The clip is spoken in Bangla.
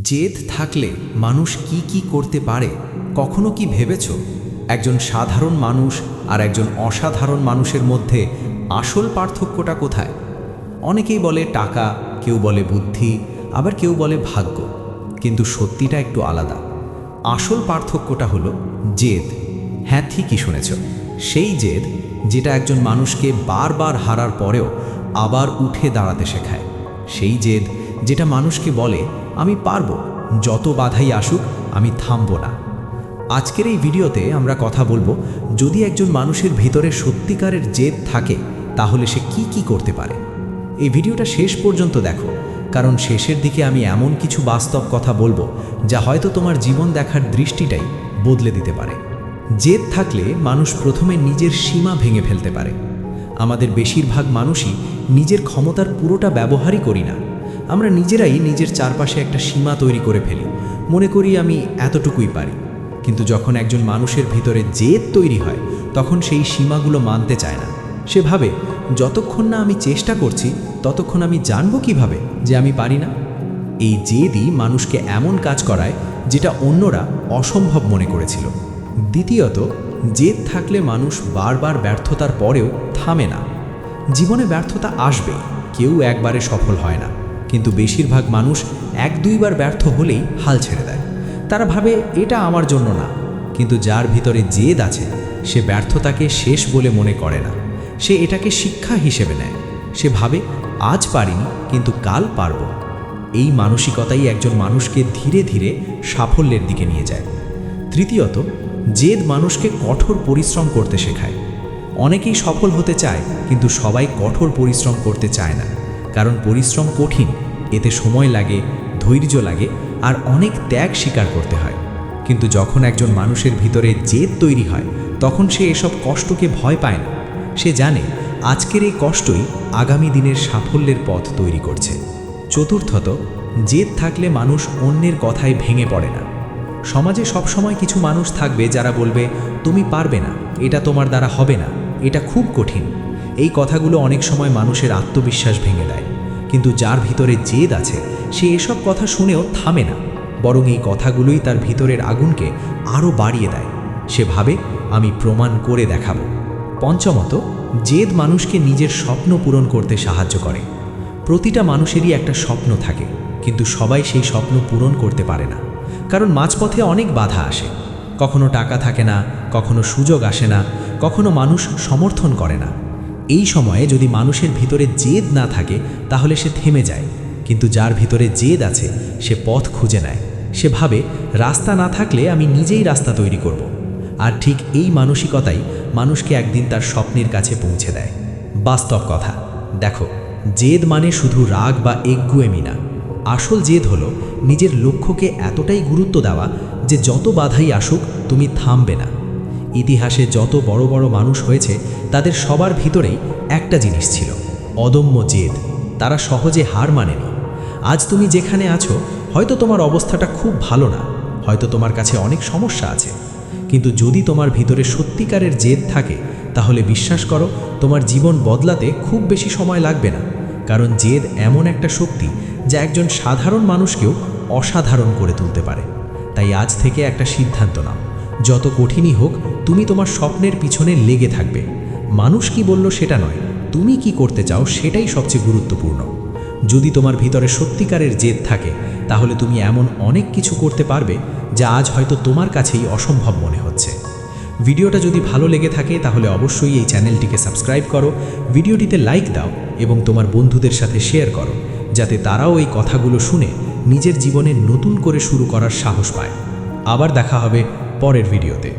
জেদ থাকলে মানুষ কি কি করতে পারে কখনো কি ভেবেছ? একজন সাধারণ মানুষ আর একজন অসাধারণ মানুষের মধ্যে আসল পার্থক্যটা কোথায়? অনেকেই বলে টাকা, কেউ বলে বুদ্ধি, আবার কেউ বলে ভাগ্য, কিন্তু সত্যিটা একটু আলাদা। আসল পার্থক্যটা হলো জেদ। হ্যাঁ, ঠিকই শুনেছ, সেই জেদ যেটা একজন মানুষকে বারবার হারার পরেও আবার উঠে দাঁড়াতে শেখায়। সেই জেদ যেটা মানুষকে বলে আমি পারবো, যত বাধাই আসুক আমি থামবো না। আজকের এই ভিডিওতে আমরা কথা বলবো, যদি একজন মানুষের ভিতরে সত্যিকারের জেদ থাকে তাহলে সে কি কি করতে পারে। এই ভিডিওটা শেষ পর্যন্ত দেখো, কারণ শেষের দিকে আমি এমন কিছু বাস্তব কথা বলবো যা হয়তো তোমার জীবন দেখার দৃষ্টিটাই বদলে দিতে পারে। জেদ থাকলে মানুষ প্রথমে নিজের সীমা ভেঙে ফেলতে পারে। আমাদের বেশিরভাগ মানুষই নিজের ক্ষমতার পুরোটা ব্যবহারই করি না। আমরা নিজেরাই নিজের চারপাশে একটা সীমা তৈরি করে ফেলি, মনে করি আমি এতটুকুই পারি। কিন্তু যখন একজন মানুষের ভিতরে জেদ তৈরি হয় তখন সেই সীমাগুলো মানতে চায় না। সে ভাবে যতক্ষণ না আমি চেষ্টা করছি ততক্ষণ আমি জানবো কিভাবে যে আমি পারি না। এই জেদই মানুষকে এমন কাজ করায় যেটা অন্যরা অসম্ভব মনে করেছিল। দ্বিতীয়ত, জেদ থাকলে মানুষ বারবার ব্যর্থতার পরেও থামে না। জীবনে ব্যর্থতা আসবেই, কেউ একবারে সফল হয় না, কিন্তু বেশিরভাগ মানুষ এক দুইবার ব্যর্থ হলেই হাল ছেড়ে দেয়। তারা ভাবে এটা আমার জন্য না। কিন্তু যার ভিতরে জেদ আছে সে ব্যর্থতাকে শেষ বলে মনে করে না, সে এটাকে শিক্ষা হিসেবে নেয়। সে ভাবে আজ পারিনি কিন্তু কাল পারব। এই মানসিকতাই একজন মানুষকে ধীরে ধীরে সাফল্যের দিকে নিয়ে যায়। তৃতীয়ত, জেদ মানুষকে কঠোর পরিশ্রম করতে শেখায়। অনেকেই সফল হতে চায়, কিন্তু সবাই কঠোর পরিশ্রম করতে চায় না, কারণ পরিশ্রম কঠিন, এতে সময় লাগে, ধৈর্য লাগে, আর অনেক ত্যাগ স্বীকার করতে হয়। কিন্তু যখন একজন মানুষের ভিতরে জেদ তৈরি হয় তখন সে এসব কষ্টকে ভয় পায় না। সে জানে আজকের এই কষ্টই আগামী দিনের সাফল্যের পথ তৈরি করছে। চতুর্থত, জেদ থাকলে মানুষ অন্যের কথায় ভেঙে পড়ে না। সমাজে সবসময় কিছু মানুষ থাকবে যারা বলবে তুমি পারবে না, এটা তোমার দ্বারা হবে না, এটা খুব কঠিন। এই কথাগুলো অনেক সময় মানুষের আত্মবিশ্বাস ভেঙে দেয়। কিন্তু যার ভিতরে জেদ আছে সে এসব কথা শুনেও থামে না, বরং এই কথাগুলোই তার ভিতরের আগুনকে আরও বাড়িয়ে দেয়। সে ভাবে আমি প্রমাণ করে দেখাবো। পঞ্চমত, জেদ মানুষকে নিজের স্বপ্ন পূরণ করতে সাহায্য করে। প্রতিটা মানুষেরই একটা স্বপ্ন থাকে, কিন্তু সবাই সেই স্বপ্ন পূরণ করতে পারে না, কারণ মাঝপথে অনেক বাধা আসে। কখনো টাকা থাকে না, কখনো সুযোগ আসে না, কখনো মানুষ সমর্থন করে না। এই সময়ে যদি মানুষের ভিতরে জেদ না থাকে তাহলে সে থেমে যায়। কিন্তু যার ভিতরে জেদ আছে সে পথ খুঁজে নেয়। সে ভাবে রাস্তা না থাকলে আমি নিজেই রাস্তা তৈরি করব। আর ঠিক এই মানসিকতাই মানুষকে একদিন তার স্বপ্নের কাছে পৌঁছে দেয়। বাস্তব কথা দেখো, জেদ মানে শুধু রাগ বা একগুঁয়েমি না। আসল জেদ হলো নিজের লক্ষ্যকে এতটাই গুরুত্ব দেওয়া যে যত বাধাই আসুক তুমি থামবে না। ইতিহাসে যত বড় বড় মানুষ হয়েছে তাদের সবার ভিতরেই একটা জিনিস ছিল, অদম্য জেদ। তারা সহজে হার মানেনি। আজ তুমি যেখানে আছো হয়তো তোমার অবস্থাটা খুব ভালো না, হয়তো তোমার কাছে অনেক সমস্যা আছে, কিন্তু যদি তোমার ভিতরে সত্যিকারের জেদ থাকে তাহলে বিশ্বাস করো তোমার জীবন বদলাতে খুব বেশি সময় লাগবে না। কারণ জেদ এমন একটা শক্তি যা একজন সাধারণ মানুষকেও অসাধারণ করে তুলতে পারে। তাই আজ থেকে একটা সিদ্ধান্ত নাও, যত কঠিনই হোক তুমি তোমার স্বপ্নের পিছনে লেগে থাকবে। মানুষ কি বলল সেটা নয়, তুমি কি করতে চাও সেটাই সবচেয়ে গুরুত্বপূর্ণ। যদি তোমার ভিতরে সত্যিকারের জেদ থাকে তাহলে তুমি এমন অনেক কিছু করতে পারবে যা আজ হয়তো তোমার কাছেই অসম্ভব মনে হচ্ছে। ভিডিওটা যদি ভালো লেগে থাকে তাহলে অবশ্যই এই চ্যানেলটিকে সাবস্ক্রাইব করো, ভিডিওটিতে লাইক দাও এবং তোমার বন্ধুদের সাথে শেয়ার করো, যাতে তারাও এই কথাগুলো শুনে নিজের জীবনে নতুন করে শুরু করার সাহস পায়। আবার দেখা হবে পরের ভিডিওতে।